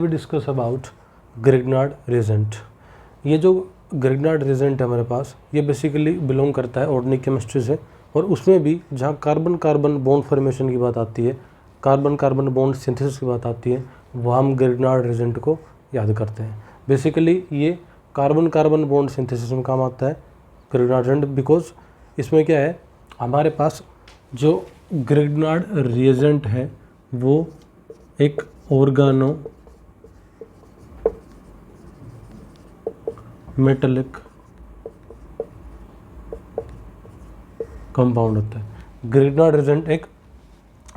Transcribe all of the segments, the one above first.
We discuss about Grignard reagent. ये जो Grignard reagent है हमारे पास, ये बेसिकली बिलोंग करता है ऑर्गेनिक केमिस्ट्री से, और उसमें भी जहाँ कार्बन कार्बन बॉन्ड फॉर्मेशन की बात आती है, कार्बन कार्बन बॉन्ड सिंथेसिस की बात आती है, वहाँ हम ग्रिग्नार्ड रिएजेंट को याद करते हैं। बेसिकली ये कार्बन कार्बन बॉन्ड सिंथेसिस में काम आता है ग्रिग्नार्ड रिएजेंट, बिकॉज इसमें क्या है, हमारे पास जो ग्रिग्नार्ड रिएजेंट है वो एक ऑर्गेनो मेटेलिक कंपाउंड होता है। ग्रिग्नार्ड रिएजेंट एक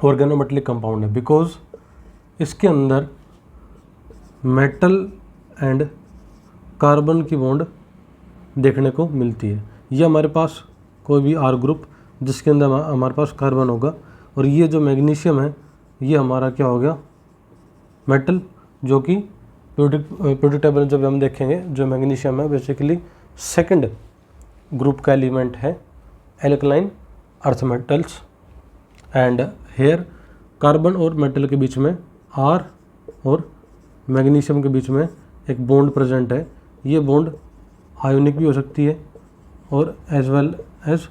ऑर्गेनोमेटेलिक कंपाउंड है बिकॉज इसके अंदर मेटल एंड कार्बन की बॉन्ड देखने को मिलती है। ये हमारे पास कोई भी आर ग्रुप जिसके अंदर हमारे पास कार्बन होगा, और ये जो मैग्नीशियम है ये हमारा क्या हो गया, मेटल, जो कि पीरियोडिक टेबल जब हम देखेंगे जो मैग्नीशियम है बेसिकली सेकंड ग्रुप का एलिमेंट है alkaline earth metals. And here carbon और मेटल के बीच में आर और मैग्नीशियम के बीच में एक बॉन्ड प्रेजेंट है। ये बॉन्ड आयोनिक भी हो सकती है और एज वेल एज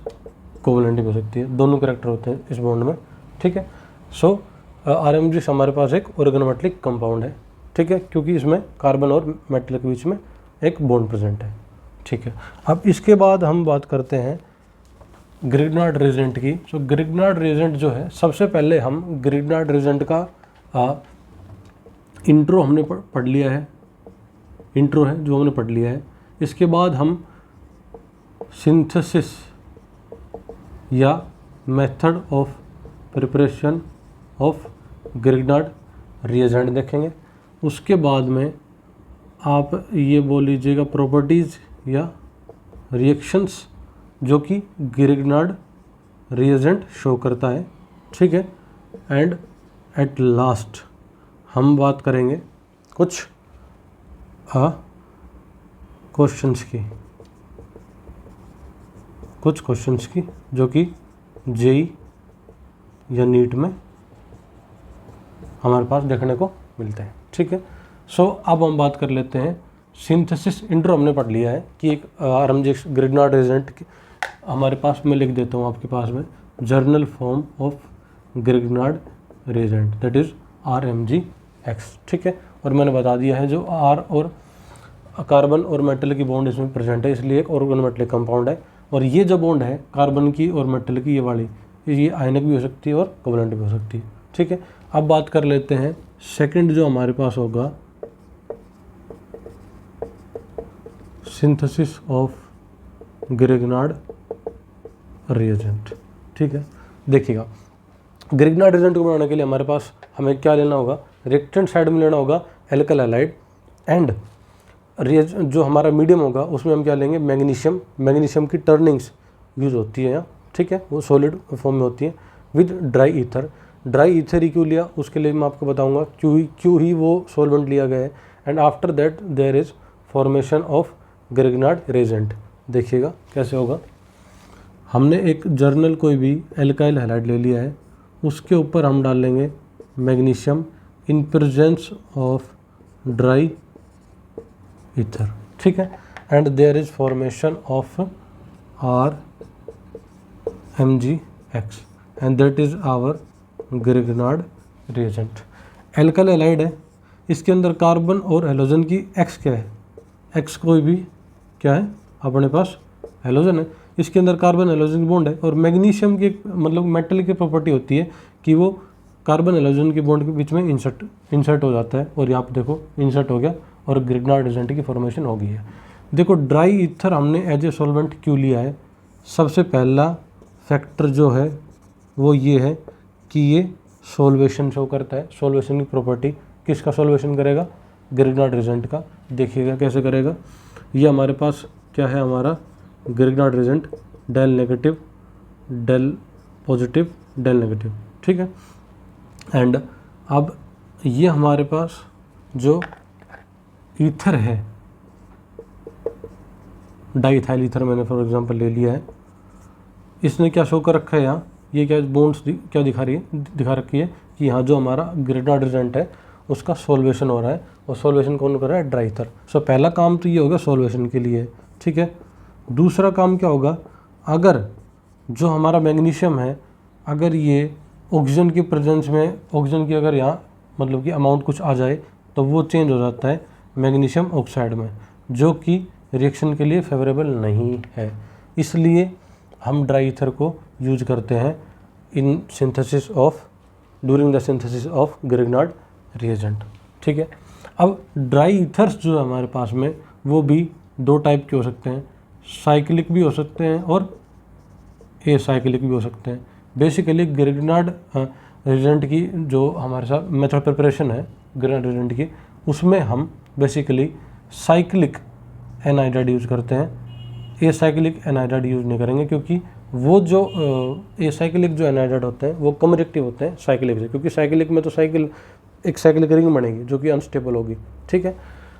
कोवलेंट भी हो सकती है, दोनों कैरेक्टर होते हैं इस बॉन्ड में। ठीक है, सो RMG हमारे पास एक ऑर्गेनोमेटेलिक कंपाउंड है, ठीक है, क्योंकि इसमें कार्बन और मेटल के बीच में एक बॉन्ड प्रेजेंट है। ठीक है, अब इसके बाद हम बात करते हैं ग्रिग्नार्ड रिएजेंट की। सो ग्रिग्नार्ड रिएजेंट जो है, सबसे पहले हम ग्रिग्नार्ड रिएजेंट का इंट्रो हमने पढ़ लिया है, इंट्रो है जो हमने पढ़ लिया है। इसके बाद हम सिंथेसिस या method of preparation of Grignard reagent देखेंगे। उसके बाद में आप ये बोल लीजिएगा प्रॉपर्टीज़ या रिएक्शंस जो कि ग्रिग्नार्ड रिएजेंट शो करता है। ठीक है, एंड एट लास्ट हम बात करेंगे कुछ क्वेश्चंस की जो कि जेई या नीट में हमारे पास देखने को मिलते हैं। ठीक है, सो अब हम बात कर लेते हैं सिंथेसिस। इंट्रो हमने पढ़ लिया है कि एक RMG ग्रिग्नार्ड रिएजेंट हमारे पास, मैं लिख देता हूँ आपके पास में, journal form of Grignard reagent that is RMGX। ठीक है, और मैंने बता दिया है जो R और कार्बन और मेटल की बॉन्ड इसमें प्रेजेंट है, इसलिए एक ऑर्गेनोमेटेलिक कंपाउंड है। और ये जो बॉन्ड है कार्बन की और मेटल की, ये वाली, ये आयनिक भी हो सकती है और कोवलेंट भी हो सकती है। ठीक है, अब बात कर लेते हैं सेकंड जो हमारे पास होगा, सिंथेसिस ऑफ ग्रिग्नार्ड रिएजेंट। ठीक है, देखिएगा ग्रिग्नार्ड रिएजेंट को बनाने के लिए हमारे पास हमें क्या लेना होगा, रिएक्टेंट साइड में लेना होगा एल्काइल हैलाइड, एंड जो हमारा मीडियम होगा उसमें हम क्या लेंगे, मैग्नीशियम। मैग्नीशियम की टर्निंग्स यूज होती है यहाँ, ठीक है, वो सॉलिड फॉर्म में होती है, with dry ether. Dry ether ही क्यों लिया उसके लिए मैं आपको बताऊंगा क्यों ही वो सॉल्वेंट लिया गया है। And after that there is formation of Grignard reagent. देखिएगा कैसे होगा, हमने एक जर्नल कोई भी एल्काइल हैलाइड ले लिया है, उसके ऊपर हम डाल लेंगे magnesium in presence of dry ether. ठीक है, and there is formation of RMGX and that is our Grignard reagent. Alkyl halide है, इसके अंदर कार्बन और हेलोजन की X क्या है, X कोई भी क्या है अपने पास हेलोजन है, इसके अंदर कार्बन हेलोजन की बॉन्ड है। और मैग्नीशियम की मतलब मेटल की प्रॉपर्टी होती है कि वो कार्बन हेलोजन की बॉन्ड के बीच में इंसर्ट हो जाता है, और यहाँ पे देखो इंसर्ट हो गया और ग्रिग्नार्ड रिएजेंट की फॉर्मेशन हो गई है। देखो ड्राई ईथर हमने एज ए सॉल्वेंट क्यों लिया है, सबसे पहला फैक्टर जो है वो ये है कि ये सॉल्वेशन शो करता है। सॉल्वेशन की प्रॉपर्टी, किसका सॉल्वेशन करेगा, ग्रिग्नार्ड रिएजेंट का। देखिएगा कैसे करेगा, ये हमारे पास क्या है, हमारा Grignard reagent del negative del positive del negative. ठीक है, एंड अब ये हमारे पास जो ईथर है, डाईइथाइल ईथर मैंने फॉर एग्जांपल ले लिया है, इसने क्या शो कर रखा है यहाँ, ये क्या बॉन्ड्स क्या दिखा रही है, दिखा रखी है कि यहाँ जो हमारा ग्रिग्नार्ड रिएजेंट है उसका सॉल्वेशन हो रहा है, और सॉल्वेशन कौन कर रहा है? Dry ether. सो पहला काम तो ये होगा सॉल्वेशन के लिए, ठीक है। दूसरा काम क्या होगा, अगर जो हमारा मैग्नीशियम है, अगर ये ऑक्सीजन की प्रेजेंस में, ऑक्सीजन की अगर यहाँ मतलब कि अमाउंट कुछ आ जाए तो वो चेंज हो जाता है मैग्नीशियम ऑक्साइड में, जो कि रिएक्शन के लिए फेवरेबल नहीं है। इसलिए हम ड्राई ईथर को यूज करते हैं in synthesis of, during the synthesis of Grignard reagent, ठीक है। अब ड्राई ईथर्स जो है हमारे पास में, वो भी दो टाइप के हो सकते हैं, साइक्लिक भी हो सकते हैं और एसाइक्लिक भी हो सकते हैं। बेसिकली ग्रिग्नार्ड रिएजेंट की जो हमारे साथ मेथड प्रिपरेशन है ग्रिग्नार्ड रिएजेंट की, उसमें हम बेसिकली साइक्लिक एनहाइड्राइड यूज करते हैं, एसाइक्लिक एनहाइड्राइड यूज नहीं करेंगे, क्योंकि वो जो एसाइक्लिक जो एनहाइड्राइड होते हैं वो कम रिएक्टिव होते हैं साइक्लिक से, क्योंकि साइक्लिक में तो एक साइक्लिक रिंग बनेगी जो कि अनस्टेबल होगी, ठीक है।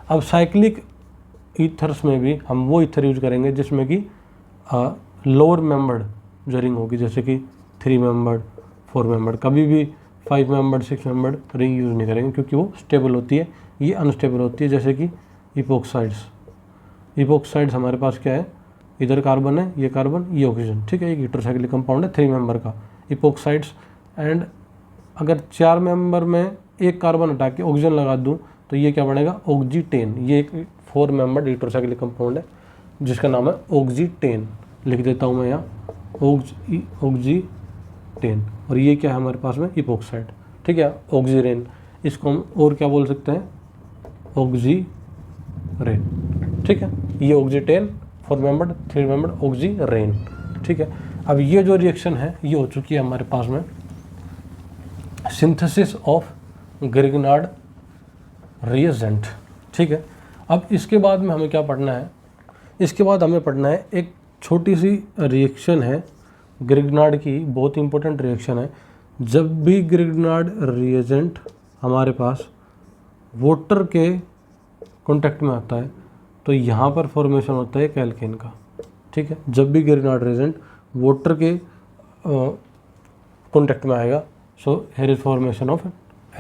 अब साइक्लिक ईथर्स में भी हम वो ईथर यूज करेंगे जिसमें कि लोअर मेंबर्ड जो रिंग होगी, जैसे कि 3 मेंबर्ड 4 मेंबर्ड, कभी भी 5 मेंबर्ड 6 मेंबर्ड रिंग यूज़ नहीं करेंगे, क्योंकि वो स्टेबल होती है, ये अनस्टेबल होती है। जैसे कि इपोक्साइड्स हमारे पास क्या है, इधर कार्बन है, ये कार्बन, ये ऑक्सीजन, ठीक है, एक हेटेरोसाइक्लिक कंपाउंड है 3 मेंबर का इपोक्साइड्स। एंड अगर 4 मेंबर में एक कार्बन हटा के ऑक्सीजन लगा दूं तो ये क्या बनेगा? ऑक्सीटेन। ये एक 4 मेंबर्ड हेटेरोसाइक्लिक कंपाउंड है जिसका नाम है ऑक्सीटेन, लिख देता हूँ मैं यहाँ ऑक्सीटेन। और ये क्या है हमारे पास में? इपोक्साइड, ठीक है, ऑक्सीरेन। इसको हम और क्या बोल सकते हैं? ऑक्सीरेन, ठीक है। ये ऑक्सीटेन 4 मेंबर्ड 3 मेंबर्ड ऑक्सीरेन, ठीक है। अब ये जो रिएक्शन है ये हो चुकी है हमारे पास में सिंथेसिस ऑफ ग्रिग्नार्ड रिएजेंट, ठीक है। अब इसके बाद में हमें क्या पढ़ना है? इसके बाद हमें पढ़ना है एक छोटी सी रिएक्शन है ग्रिग्नार्ड की, बहुत इंपॉर्टेंट रिएक्शन है। जब भी ग्रिग्नार्ड रिएजेंट हमारे पास वाटर के कांटेक्ट में आता है तो यहाँ पर फॉर्मेशन होता है एक एल्केन का, ठीक है। जब भी ग्रिग्नार्ड रिएजेंट वाटर के कांटेक्ट में आएगा, so here is formation of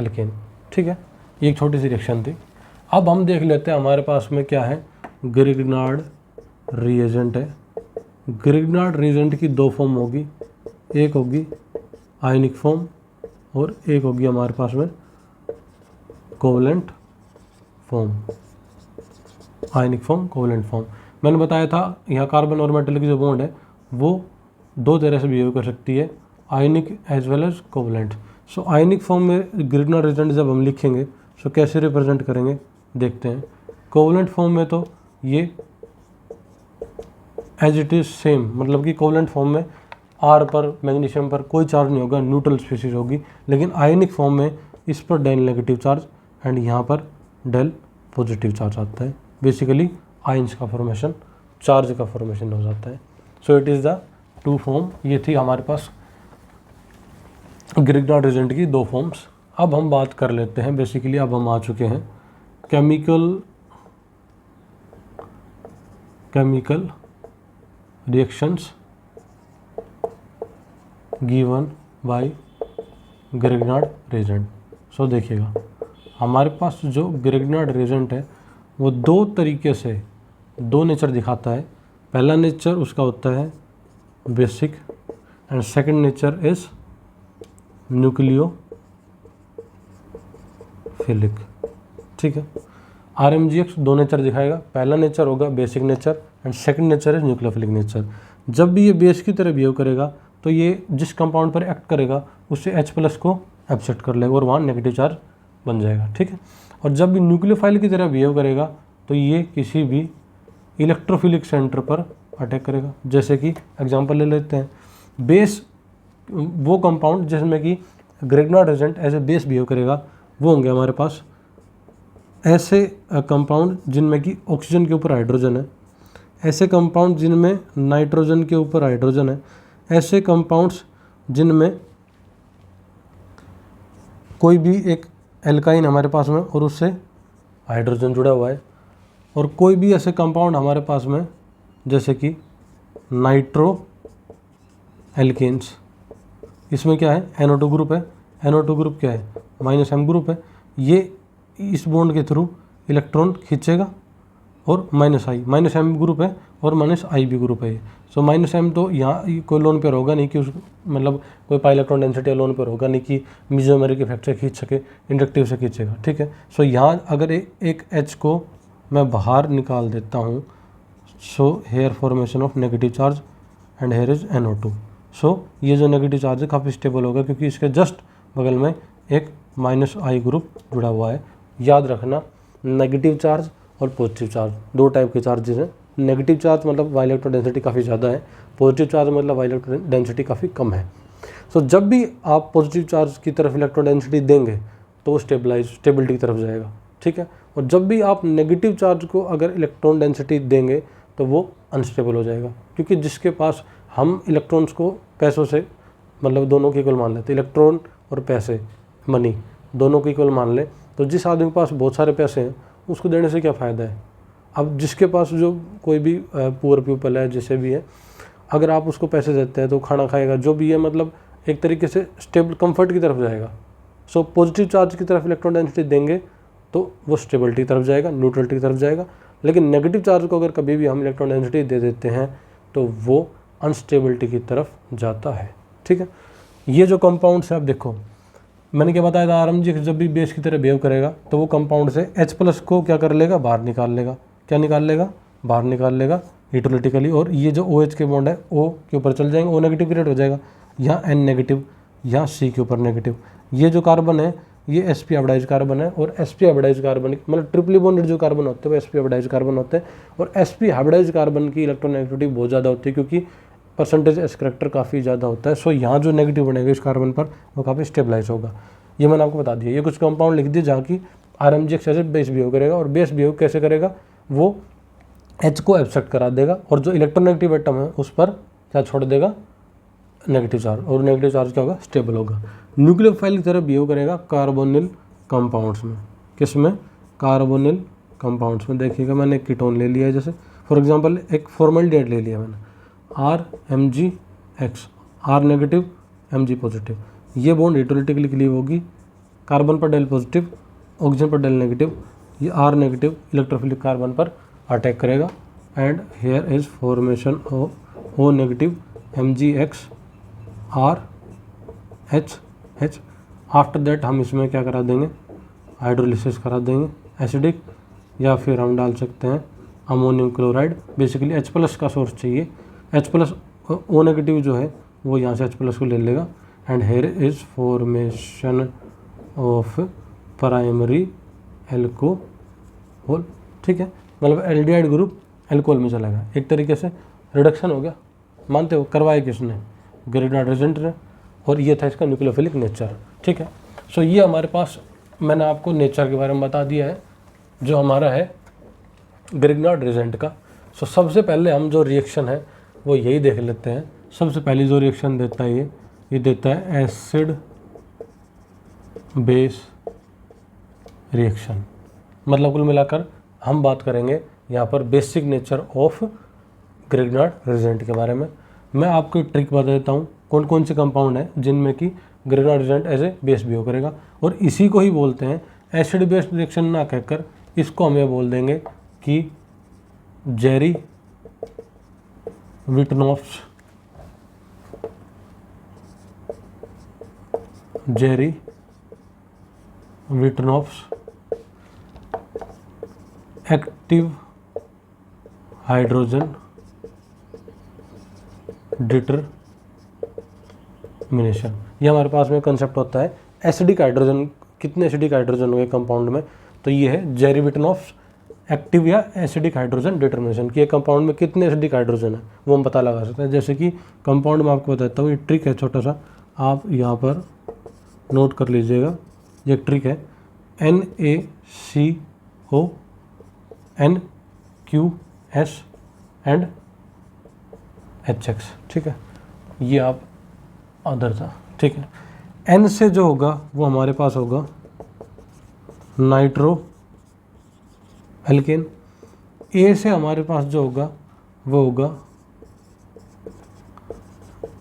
alkene, ठीक है। ये एक छोटी सी रिएक्शन थी। अब हम देख लेते हैं हमारे पास में क्या है। ग्रिग्नार्ड रिएजेंट है। ग्रिग्नार्ड रिएजेंट की 2 फॉर्म होगी, एक होगी आयनिक फॉर्म और एक होगी हमारे पास में covalent form. Ionic form, covalent form. मैंने बताया था यहाँ कार्बन और मेटल की जो बॉन्ड है वो 2 तरह से बिहेव कर सकती है, आयनिक एज वेल एज कोवलेंट। सो आयनिक फॉर्म में ग्रिग्नार्ड रिएजेंट जब हम लिखेंगे सो कैसे रिप्रेजेंट करेंगे देखते हैं। कोवलेंट फॉर्म में तो ये एज इट इज़ सेम, मतलब कि कोवलेंट फॉर्म में आर पर, मैग्नीशियम पर कोई चार्ज नहीं होगा, न्यूट्रल स्पीशीज होगी। लेकिन आयनिक फॉर्म में इस पर डेल नेगेटिव चार्ज एंड यहाँ पर डेल पॉजिटिव चार्ज आता है। बेसिकली आयंस का फॉर्मेशन, चार्ज का फॉर्मेशन हो जाता है। So it is the 2 form. ये थी हमारे पास ग्रिग्नार्ड रिएजेंट की 2 फॉर्म्स। अब हम बात कर लेते हैं, बेसिकली अब हम आ चुके हैं chemical reactions given by Grignard reagent. So देखिएगा हमारे पास जो ग्रिग्नार्ड रिएजेंट है वो 2 तरीके से 2 नेचर दिखाता है। पहला नेचर उसका होता है basic and second nature is nucleophilic, ठीक है। RMGX 2 नेचर दिखाएगा। पहला नेचर होगा basic nature and second nature is nucleophilic nature. जब भी ये बेस की तरह बिहेव करेगा तो ये जिस कंपाउंड पर एक्ट करेगा उससे H+ को एब्सेप्ट कर लेगा और वहाँ नेगेटिव चार्ज बन जाएगा, ठीक है। और जब भी न्यूक्लियोफाइल की तरह बिहेव करेगा तो ये किसी भी इलेक्ट्रोफिलिक सेंटर पर अटैक करेगा। जैसे कि एग्जांपल ले लेते हैं, बेस, वो कंपाउंड जिसमें कि Grignard reagent as a base behave करेगा वो होंगे हमारे पास ऐसे कंपाउंड जिनमें कि ऑक्सीजन के ऊपर हाइड्रोजन है, ऐसे कंपाउंड जिनमें नाइट्रोजन के ऊपर हाइड्रोजन है, ऐसे कंपाउंड्स जिनमें कोई भी एक एल्काइन हमारे पास में और उससे हाइड्रोजन जुड़ा हुआ है, और कोई भी ऐसे कंपाउंड हमारे पास में जैसे कि नाइट्रो एल्केन्स। इसमें क्या है? NO2 ग्रुप है। NO2 ग्रुप क्या है? -M ग्रुप है। ये इस बॉन्ड के थ्रू इलेक्ट्रॉन खींचेगा और माइनस एम ग्रुप है और माइनस आई भी ग्रुप है। सो माइनस एम तो यहाँ कोई लोन पेयर होगा नहीं कि उस मतलब कोई pi electron density lone pair होगा नहीं कि मिजोमेरिक इफेक्ट से खींच सके, इंडक्टिव से खींचेगा, ठीक है। सो यहाँ अगर एक एच को मैं बाहर निकाल देता हूँ, so here formation of negative charge and here is NO2। सो ये जो नेगेटिव चार्ज है काफ़ी स्टेबल होगा क्योंकि इसके जस्ट बगल में एक माइनस आई ग्रुप जुड़ा हुआ है। याद रखना, नेगेटिव चार्ज और पॉजिटिव चार्ज दो टाइप के चार्जेस हैं। नेगेटिव चार्ज मतलब वाई इलेक्ट्रॉन डेंसिटी काफ़ी ज़्यादा है, पॉजिटिव चार्ज मतलब वाई इलेक्ट्रॉन डेंसिटी काफ़ी कम है। सो जब भी आप पॉजिटिव चार्ज की तरफ इलेक्ट्रॉन डेंसिटी देंगे तो वो स्टेबिलिटी की तरफ जाएगा, ठीक है। और जब भी आप नेगेटिव चार्ज को अगर इलेक्ट्रॉन डेंसिटी देंगे तो वो अनस्टेबल हो जाएगा, क्योंकि जिसके पास हम इलेक्ट्रॉन्स को पैसों से मतलब दोनों के इक्वल मान लेते हैं, इलेक्ट्रॉन और पैसे मनी दोनों को इक्वल मान ले, तो जिस आदमी के पास बहुत सारे पैसे हैं उसको देने से क्या फ़ायदा है। अब जिसके पास जो कोई भी पुअर पीपल है जैसे भी है, अगर आप उसको पैसे देते हैं तो खाना खाएगा जो भी है, मतलब एक तरीके से स्टेबल कंफर्ट की तरफ जाएगा। सो पॉजिटिव चार्ज की तरफ इलेक्ट्रॉन डेंसिटी देंगे तो वो स्टेबिलिटी की तरफ जाएगा, न्यूट्रलिटी की तरफ जाएगा। लेकिन नेगेटिव चार्ज को अगर कभी भी हम इलेक्ट्रॉन डेंसिटी दे देते हैं तो वो अनस्टेबिलिटी की तरफ जाता है, ठीक है। ये जो कंपाउंड है, आप देखो मैंने क्या बताया था, RMgx जब भी बेस की तरह बिहेव करेगा तो वो कंपाउंड से H+ को क्या कर लेगा, बाहर निकाल लेगा। क्या निकाल लेगा, बाहर निकाल लेगा हीटोलिटिकली। और ये जो OH के बॉन्ड है O के ऊपर चल जाएंगे, O नेगेटिव क्रिएट हो जाएगा, यहाँ N नेगेटिव, यहाँ C के ऊपर नेगेटिव। ये जो कार्बन है ये sp हाइब्रिडाइज्ड कार्बन है, और sp हाइब्रिडाइज्ड कार्बन मतलब ट्रिपली बॉन्डेड जो कार्बन होते हैं वो sp हाइब्रिडाइज्ड कार्बन होते हैं। और sp हाइब्रिडाइज्ड कार्बन की इलेक्ट्रोनेगेटिविटी बहुत ज़्यादा होती है क्योंकि परसेंटेज s करैक्टर काफ़ी ज़्यादा होता है। सो यहाँ जो नेगेटिव बनेगा इस कार्बन पर वो काफ़ी स्टेबलाइज होगा। ये मैंने आपको बता दिया। ये कुछ कंपाउंड लिख दिए जहाँ की RMgx एसिड बेस बिहेव करेगा, और बेस बिहेव कैसे करेगा, वो H को एब्स्ट्रैक्ट करा देगा और जो इलेक्ट्रोनेगेटिव एटम है उस पर क्या छोड़ देगा, नेगेटिव चार्ज, और नेगेटिव चार्ज क्या होगा, स्टेबल होगा। न्यूक्लियोफाइल की तरह बिहेव करेगा कार्बोनिल कंपाउंड्स में। किस में, कार्बोनिल कंपाउंड्स में। देखिएगा मैंने कीटोन ले लिया है, जैसे फॉर एग्जांपल एक फॉर्मल्डिहाइड ले लिया मैंने, RMgX, R negative Mg positive. ये बॉन्ड हीटोलिटिकली क्लीव होगी, कार्बन पर डेल पॉजिटिव, ऑक्सीजन पर डेल नेगेटिव। ये R नेगेटिव इलेक्ट्रोफिलिक कार्बन पर अटैक करेगा, and here is formation of O negative MgX RH। After that हम इसमें क्या करा देंगे, हाइड्रोलिसिस करा देंगे एसिडिक, या फिर हम डाल सकते हैं अमोनियम क्लोराइड। बेसिकली H+ का सोर्स चाहिए, H+ O नेगेटिव जो है वो यहाँ से H+ को ले लेगा, and here is formation of primary alcohol, ठीक है। मतलब एल्डिहाइड ग्रुप एल्कोहल में चलेगा, एक तरीके से रिडक्शन हो गया। मानते हो, करवाया किसने, ग्रिग्नार्ड रेजेंट ने, और ये था इसका न्यूक्लियोफिलिक नेचर, ठीक है। सो ये हमारे पास मैंने आपको नेचर के बारे में बता दिया है जो हमारा है ग्रिग्नार्ड रेजेंट का। सो सबसे पहले हम जो रिएक्शन है वो यही देख लेते हैं। सबसे पहली जो रिएक्शन देता है ये देता है एसिड बेस रिएक्शन। मतलब कुल मिलाकर हम बात करेंगे यहाँ पर basic nature of Grignard Regent के बारे में। मैं आपको एक ट्रिक बता देता हूँ कौन कौन से कंपाउंड हैं जिनमें कि Grignard reagent as a base behave करेगा, और इसी को ही बोलते हैं एसिड बेस रिएक्शन ना कहकर इसको हम ये बोल देंगे कि जेरी विटनॉफ्स एक्टिव हाइड्रोजन डिटरमिनेशन। ये हमारे पास में कंसेप्ट होता है एसिडिक हाइड्रोजन, कितने एसिडिक हाइड्रोजन हुए कंपाउंड में, तो ये है जेरी विटनॉफ्स एक्टिव या एसिडिक हाइड्रोजन डिटरमिनेशन कि एक कंपाउंड में कितने एसिडिक हाइड्रोजन है वो हम पता लगा सकते हैं। जैसे कि कंपाउंड में आपको बताता हूँ, ये ट्रिक है छोटा सा, आप यहाँ पर नोट कर लीजिएगा। ये ट्रिक है NaCO NQS एंड HX, ठीक है। ये आप अदर था, ठीक है। N से जो होगा वो हमारे पास होगा नाइट्रो एल्केन। A से हमारे पास जो होगा वो होगा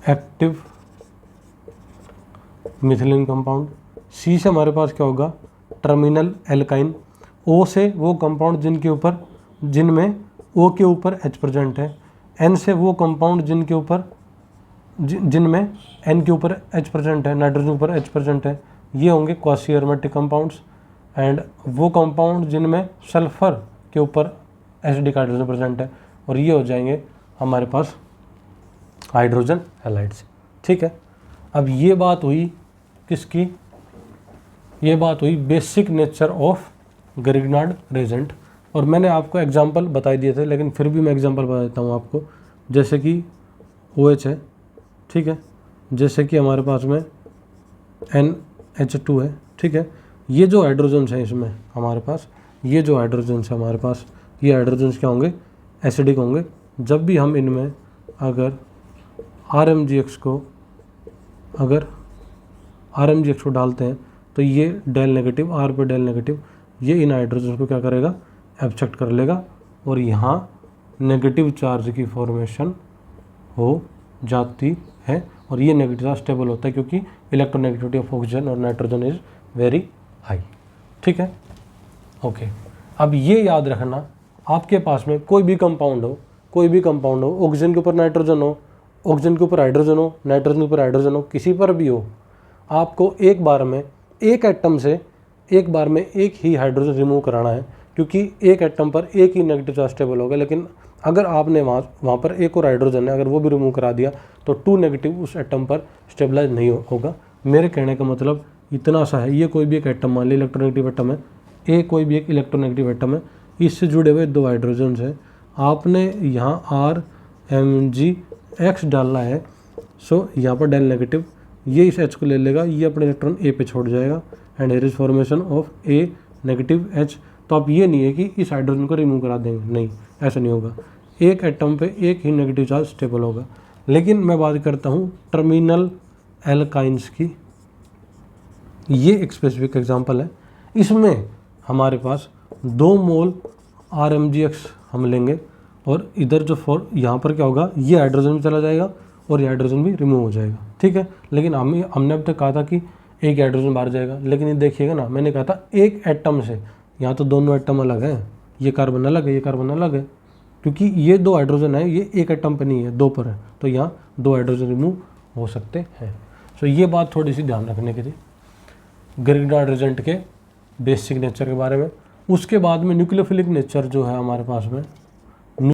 एक्टिव मिथिलीन कंपाउंड। C से हमारे पास क्या होगा, टर्मिनल एल्काइन। ओ से वो कंपाउंड जिनमें ओ के ऊपर H प्रेजेंट है। N से वो कंपाउंड जिनमें N के ऊपर H प्रेजेंट है, नाइट्रोजन के ऊपर H प्रेजेंट है, ये होंगे क्वासी एरोमेटिक कंपाउंड्स। एंड वो कंपाउंड जिनमें सल्फर के ऊपर एसिडिक हाइड्रोजन प्रेजेंट है, और ये हो जाएंगे हमारे पास हाइड्रोजन हैलाइड्स। ठीक है, अब ये बात हुई किसकी, ये बात हुई basic nature of Grignard reagent. और मैंने आपको एग्जांपल बता दिए थे, लेकिन फिर भी मैं एग्जांपल बता देता हूँ आपको। जैसे कि OH है, ठीक है, जैसे कि हमारे पास में NH2 है, ठीक है। ये जो हाइड्रोजन्स हैं इसमें हमारे पास, ये जो हाइड्रोजन्स हैं हमारे पास, ये हाइड्रोजन्स क्या होंगे, एसिडिक होंगे। जब भी हम इनमें अगर RMGX को डालते हैं तो ये डेल नेगेटिव, R पे डेल नेगेटिव, ये इन हाइड्रोजन को क्या करेगा, एब्स्ट्रैक्ट कर लेगा, और यहाँ नेगेटिव चार्ज की फॉर्मेशन हो जाती है। और ये नेगेटिव चार्ज स्टेबल होता है क्योंकि इलेक्ट्रोनेगेटिविटी ऑफ ऑक्सीजन और नाइट्रोजन इज वेरी हाई। ठीक है, ओके। अब ये याद रखना, आपके पास में कोई भी कंपाउंड हो, ऑक्सीजन के ऊपर नाइट्रोजन हो, ऑक्सीजन के ऊपर हाइड्रोजन हो, नाइट्रोजन के ऊपर हाइड्रोजन हो, किसी पर भी हो, आपको एक बार में एक एटम से एक बार में एक ही हाइड्रोजन रिमूव कराना है, क्योंकि एक एटम पर एक ही नेगेटिव चार्ज स्टेबल होगा। लेकिन अगर आपने वहाँ पर एक और हाइड्रोजन है, अगर वो भी रिमूव करा दिया तो 2 नेगेटिव उस एटम पर स्टेबलाइज नहीं होगा। मेरे कहने का मतलब इतना सा है, ये कोई भी एक एटम मान ली इलेक्ट्रोनेगेटिव एटम है, ए कोई भी एक इलेक्ट्रोनेगेटिव एटम है, इससे जुड़े हुए 2 हाइड्रोजन्स हैं, आपने यहाँ RMGX डालना है। सो यहाँ पर डेल नेगेटिव, ये इस H को ले लेगा, ये अपने इलेक्ट्रॉन A पे छोड़ जाएगा, and here is formation of A negative H। तो आप ये नहीं है कि इस हाइड्रोजन को रिमूव करा देंगे, नहीं, ऐसा नहीं होगा। एक एटम पे एक ही नेगेटिव चार्ज स्टेबल होगा। लेकिन मैं बात करता हूँ टर्मिनल एल्काइंस की, ये एक स्पेसिफिक एग्जांपल है। इसमें हमारे पास 2 मोल RMGX हम लेंगे, और इधर जो यहाँ पर क्या होगा, ये हाइड्रोजन भी चला जाएगा और ये हाइड्रोजन भी रिमूव हो जाएगा। ठीक है, लेकिन हमने अब तक कहा था कि एक हाइड्रोजन बाहर जाएगा, लेकिन ये देखिएगा ना, मैंने कहा था एक एटम से, यहाँ तो दोनों एटम अलग हैं, ये कार्बन अलग है, ये कार्बन अलग है, क्योंकि ये 2 हाइड्रोजन है, ये एक एटम पर नहीं है, 2 पर है, तो यहाँ 2 हाइड्रोजन रिमूव हो सकते हैं। सो ये बात थोड़ी सी ध्यान रखने की थी ग्रिग्नार्ड रिएजेंट के बेसिक नेचर के बारे में। उसके बाद में न्यूक्लियोफिलिक नेचर जो है हमारे पास में,